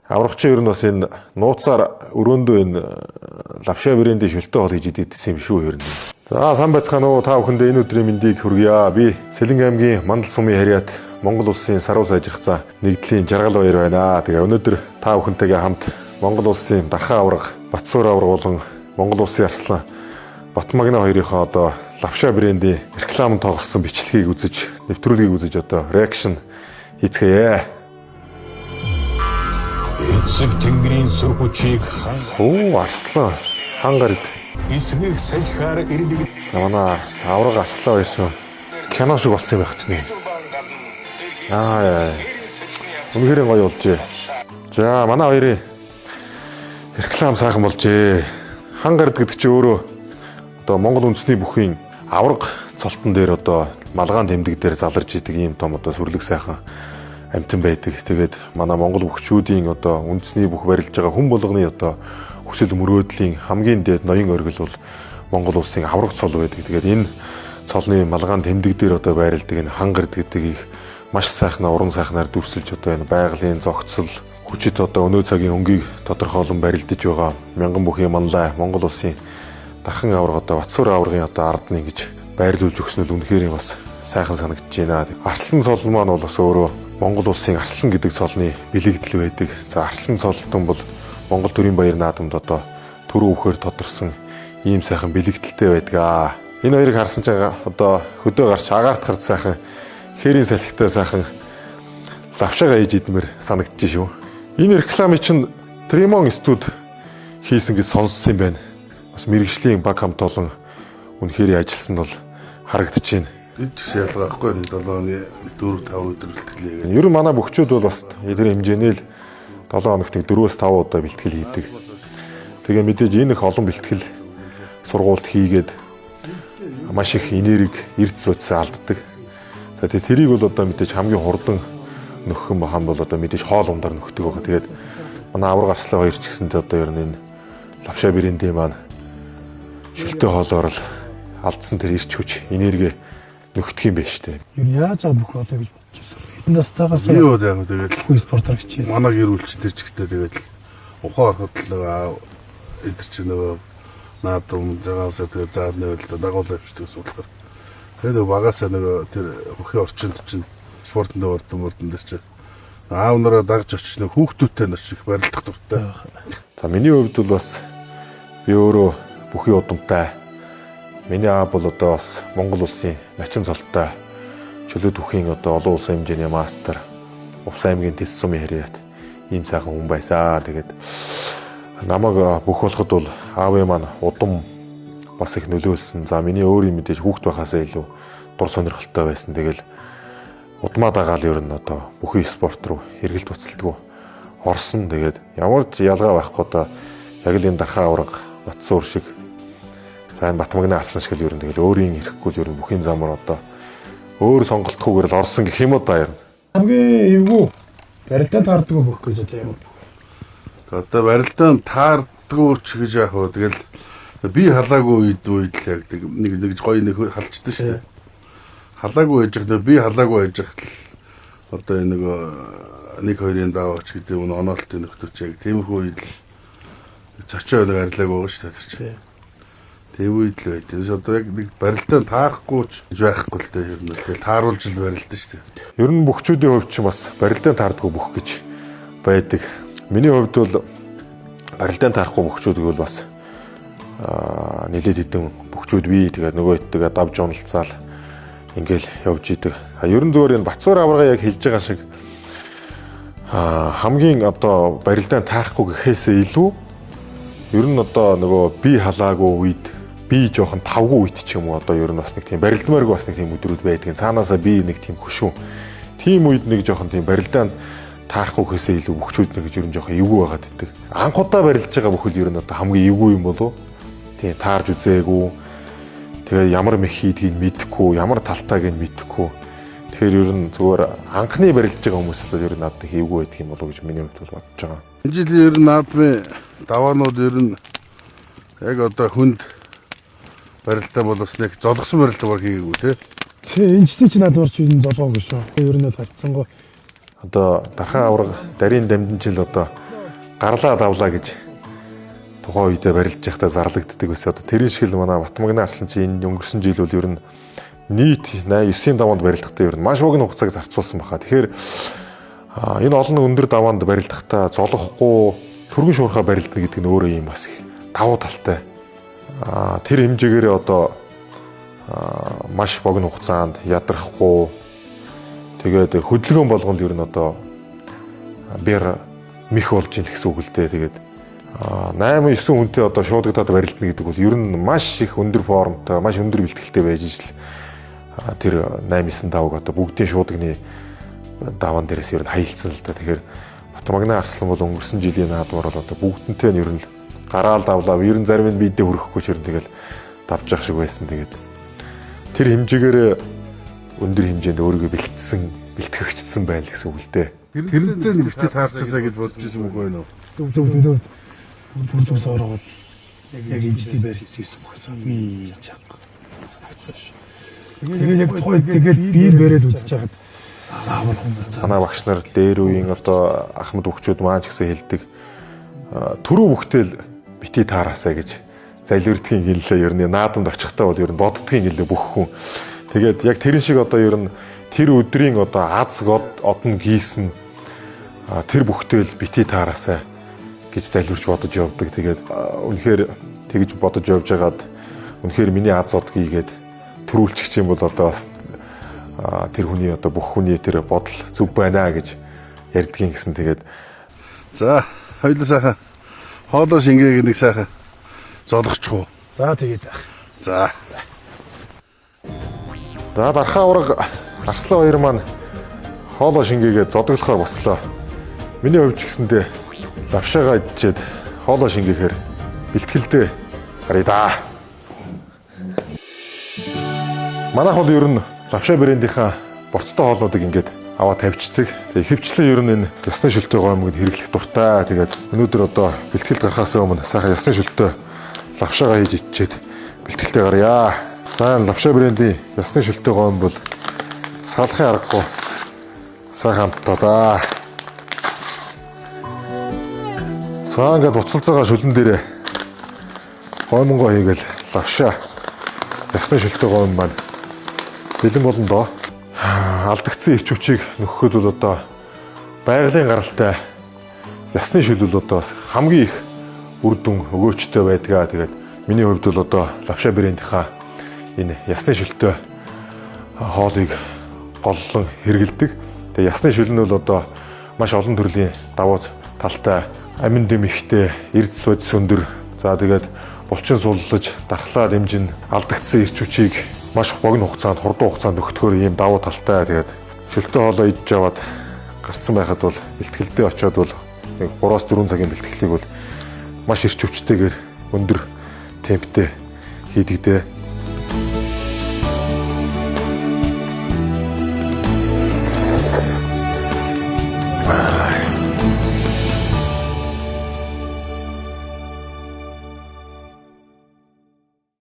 Аврагчин ер нь бас энэ нууцаар өрөөндөө энэ лавшаа брэндийн шүлтээ хол гэж идэгдсэн юм шүү ер нь. За сайн байцгаана уу та бүхэндээ энэ өдрийн мэндийг хүргье. Би Сэлэнг аймгийн Мандал сумын харьяат Монгол улсын саруу сайжрахцаа нэгдлийн жаргал баяр байна. Тэгээ өнөөдөр та бүхэнтэйгээ хамт Монгол улсын дархан авраг, Батсуур авраг болон Монгол улсын арслан Батмагна хоёрынхоо одоо лавшаа брэндийн рекламын тоглосон бичлэгийг үзэж, нэвтрүүлгийг үзэж одоо реакшн хийцгээе. Эцэг тэнгэрийн сүр хүчийг Арслан хангард эсгийг салхиар ирлэг манай авраг арслан хоёр ч кино шиг болсон юм байх ч нэ. Үнэхээр гоё болжээ. За манай хоёрын реклам сайхан болжээ. Хангард гэдэг чинь өөрөө одоо Монгол үндэсний бүхийн авраг цолтон дээр одоо малгаан тэмдэг дээр заларж идэг ийм том одоо сүрлэг сайхан амтан байдаг. Тэгээд манай Монгол бүхчүүдийн одоо үндэсний бүх барилж байгаа хүн болгоны одоо хүсэл мөрөөдлийн хамгийн дээд ноён оргил бол Монгол улсын авраг цол байдаг. Тэгээд энэ цолны малгаан тэмдэг дээр одоо байрладаг энэ хангард гэдгийг маш сайхнаа уран сайхнаар дүрсэлж одоо энэ байгалийн зохицол хүчит одоо өнөө цагийн өнгийг тодорхойлон барилдаж байгаа мянган бүхий манлай Монгол улсын дархан авраг одоо Батсуур аврагын одоо ард нь ингэж байрлуулж өгснөл үнэхээр бас сайхан санагдаж байна. Арслан цол маань бол бас өөрөө Монгол улсын арслан гэдэг цолны бэлэгдэл байдаг. За арслан цолтон бол Монгол төрийн баяр наадамд одоо төрөө үхээр тодорсон ийм сайхан бэлэгдэлтэй байдаг. Энэ хоёрыг харсан чинь одоо хөдөө гарч агаарт хард сайхан хээрийн салхитай сайхан лавшаага ээж идмээр санагдаж шүү. Энэ рекламыг чинь Тремон студ хийсэн гэж сонссон юм байна. Бас мэрэгжлийн баг хамт олон үнэхээр ажилласан нь бол харагдаж байна. Бид ч ялгаахгүй 7 оны 4-5 өдөр бэлтгэлээ. Ер нь манай бүхчүүд бол бас тэр хэмжээний л 7 хоногт 4-5 удаа бэлтгэл хийдэг. Тэгээ мэдээж энэ их олон бэлтгэл сургуульд хийгээд маш их энерги, эрдэс бодис алддаг. За тэгээ тэрийг бол одоо мэдээж хамгийн хурдан нөхөх юм бахан бол одоо мэдээж хоол ундаар нөхдөг байгаа. Тэгээд манай авраг арслан хоёр ч гэсэндээ одоо ер нь энэ лавшаа брэндийн маань шүлтээ хоолоор л алдсан тэр эрч хүч, энерги нөхдөг юм байна штэ. Юу яаж аа бүх одоо гэж бодож байна. Энд настагаас юу яг тэгээд хүн спортер гэж байна. манай гэр бүлч тэр ч ихтэй тэгээд ухаан ороход л эдэр чи нөгөө наадам загаас тэгээд заадны байлаа дагуулж авчдаг суулгаар. Тэгээд багасаа нөгөө тэр бүхий орчинд чинь спортын ордон дээр чи аав нараа дагж очиж нэг хүүхдүүдтэй нар чих барилдах дуртай. За миний хувьд бол бас би өөрөө бүхий удамтай. Миний аав бол одоо бас Монгол улсын начин цолтой чөлөөт бүхийн одоо олон улсын хэмжээний мастер Увс аймгийн Тэс сумын харьяат ийм сайхан хүн байсаа. Тэгээд намайг бүх болоход бол аавын маань удам бас их нөлөөлсөн. За миний өөрийн мэдээж хүүхд байхаасаа илүү дур сонирхолтой байсан. Тэгэл удмаа дагаал ер нь одоо бүхий спорт руу эргэлт уцалдгүй орсон. Тэгээд ямар ч ялгаа байхгүй одоо яг л энэ дархан авраг Батсуур шиг за энэ Батмагна арслан шиг л ер нь тэгэл өөрийн ирэхгүй л ер нь бүхийн замаар одоо өөр сонголтгүйгээр л орсон гэх юм уу да. Хамгийн эвгүй барилдаан таарддаг бүх гэж одоо юм. Одоо барилдаан таардгүй ч гэж яах вэ? Тэгэл би халаагүй үед л яг нэг гоё нэг халчдаг шүү дээ. Халаагүй ээж ихтэй би халаагүй ээж их одоо энэ нэг хоёрын даваач гэдэг нь оноолтын нөхдөч яг тиймэрхүү үед цочоо нэг арилааг байгаа шүү дээ. Тийм үед л байд. Тэгээд одоо яг нэг барилдаан таарахгүй ч байхгүй л дээ ер нь. Тэгээд тааруулж л барилдаа шүү дээ. Ер нь бүхчүүдийн хувьд ч бас барилдаан таардгүй бүх гэж байдаг. Миний хувьд бол барилдаан таарахгүй бүхчүүд гэвэл бас нэлээд хэдэн бүхчүүд бий. Тэгээд нөгөө хэдтэйгээ давж уналцаал ингээл явж идэг. Ер нь зөвөр энэ Батсуур аврагаа яг хэлж байгаа шиг хамгийн одоо барилдаан таарахгүй гэхээсээ илүү ер нь одоо нөгөө би халаагүй үед би жоохон тавгүй үед ч юм уу одоо ер нь бас нэг тийм барилдмааргүй бас нэг тийм өдрүүд байдаг. Цаанаасаа би нэг тийм хөшүүн. Тийм үед нэг жоохон тийм барилдаан таарахгүй гэхээсээ илүү бүхчүүд нэг ер нь жоохон эвгүй байгаад идэг. Анх удаа барилж байгаа бүхэл ер нь одоо хамгийн эвгүй юм болов. Тийм таарж үзээгүй. Тэгээ ямар мэх хийдгийг мэдэхгүй, ямар талтайг нь мэдэхгүй. Тэгэхээр ер нь зүгээр анхны барилж байгаа хүмүүс л ер нь надад хийвгүй байдаг юм болов гэж миний хувьд бол бодож байгаа. Энэ жил ер нь наадмын даваанууд ер нь яг одоо хүнд барилтаа боловсныг золгосон барилтаа баг хийгээгүй тий. Энэ ч чинь надад ч золгоогүй шүү. Ер нь л харцсангүй. Одоо дархан авраг дарийн дамжин жил одоо гарлаа давлаа гэж тухайн үедээ барилж байхдаа зарлагддаг байсан. Одоо тэрийн шиг л манай Батмагны арслан чи энэ өнгөрсөн жил бол ер нь нийт 9 даваанд барилдахдаа ер нь маш богино хугацааг зарцуулсан баха. Тэгэхээр энэ олон өндөр даваанд барилдахдаа золохгүй түргэн шуурхаа барилдана гэдэг нь өөрөө юм бас их давуу талтай. Тэр хэмжээгээрээ одоо маш богино хугацаанд ядрахгүй тэгээд хөдөлгөөн болгонд ер нь одоо бэр мэх болж ийн гэсэн үг л дээ. Тэгээд 8-9 хүнтэй одоо шуудагдаад барилдана гэдэг бол ер нь маш их өндөр формтой, маш өндөр бэлтгэлтэй байж ижил тэр 8-9 давыг одоо бүгдийн шуудагны даван дээрээс ер нь хаялцсан л да. Тэгэхээр Батмагны арслан бол өнгөрсөн жилийн наадмаар бол одоо бүгдэнтэй нь ер нь гараал давлаа. Ер нь зарим нь бидээ хүрэхгүй ч ер нь тэгэл давж явах шиг байсан. Тэгээд тэр хэмжээгээр өндөр хэмжээнд өөрийгөө бэлтгэгчсэн байна гэсэн үг л дээ. Тэрэн дээр нэгтэй таарчаасаа гэж бодож ирсэн үг байна уу? Өглөө бүрдүүс ороод яг инжити барьчихсан багсаа. Би чаг. Тэгээд яг тэгээд биер бариад үзэж хагаад заавал Манай багш нар дээр үеийн одоо ахмад өгчүүд маань ч гэсэн хэлдэг түрүү бүхтэл бити таараасаа гэж залбирдгийн гэлээ ер нь наадамд очихтаа бол ер нь боддгийн гэлээ бүх хүн. Тэгээд яг тэрэн шиг одоо ер нь тэр өдрийн одоо аз одон гийсэн тэр бүхтэл бити таараасаа гэж залбирч бодож явдаг. Тэгээд үнэхээр тэгж бодож явж байгаад үнэхээр миний аз одгийгээд төрүүлчих юм бол одоо бас тэр хүний одоо бүх хүний тэр бодол зүв байна гэж ярьдгийн гэсэн. Тэгээд За хоёулаа сайхан хоолоо шингээг нэг сайхан золгочихоо. за тэгээд За. за дархаа ураг арслан хоёр маань хоолоо шингээгээ зодоглохоор бослоо. Миний хувьд ч гэсэндээ лавшаага идчихэд хоолоо шингээхээр бэлтгэлдээ гарыг да. Манайх бол ер нь лавшаа брэндийнхаа борцтой хоолнуудыг ингээд аваа тавьчихдаг. Тэгээ ихэвчлэн ер нь энэ ясны шөлтөө гомгод хэрэглэх дуртай. Тэгээд өнөөдөр одоо бэлтгэлд гарахаас өмнө сайхан ясны шөлтөө лавшаага хийж иччихэд бэлтгэлдээ гарья. За лавшаа брендийн ясны шөлтөө гом бол салахын аргагүй сайхан хамтдаа да. За ингээд буцалцаагаа шүлэн дээрээ гомгоо хийгээл лавшаа ясны шөлтөө гом маань бэлэн болно доо. Алдагдсан ирч хүчийг нөхөхөд бол одоо байгалийн гаралтай ясны шил бол одоо бас хамгийн их үр дүн өгөөчтэй байдгаа. Тэгээд миний хувьд бол одоо лавшаа брэндийнхаа энэ ясны шилтэй хоолыг голлон хэрэгэлдэг. Тэгээд ясны шил нь бол одоо маш олон төрлийн давуу талтай, амин дэм ихтэй, эрдэс бодис өндөр. За тэгээд булчин суллаж, дархлаа дэмжин, алдагдсан ирч хүчийг маш богино хугацаанд, хурдан хугацаанд өгөхөөр ийм давуу талтай. Тэгээд шөлтөө хоолоо идж аваад гарцсан байхад бол бэлтгэлдээ очиод бол нэг 3-4 цагийн бэлтгэлийг бол маш эрч хүчтэйгээр өндөр темптэй хийдэгдээ.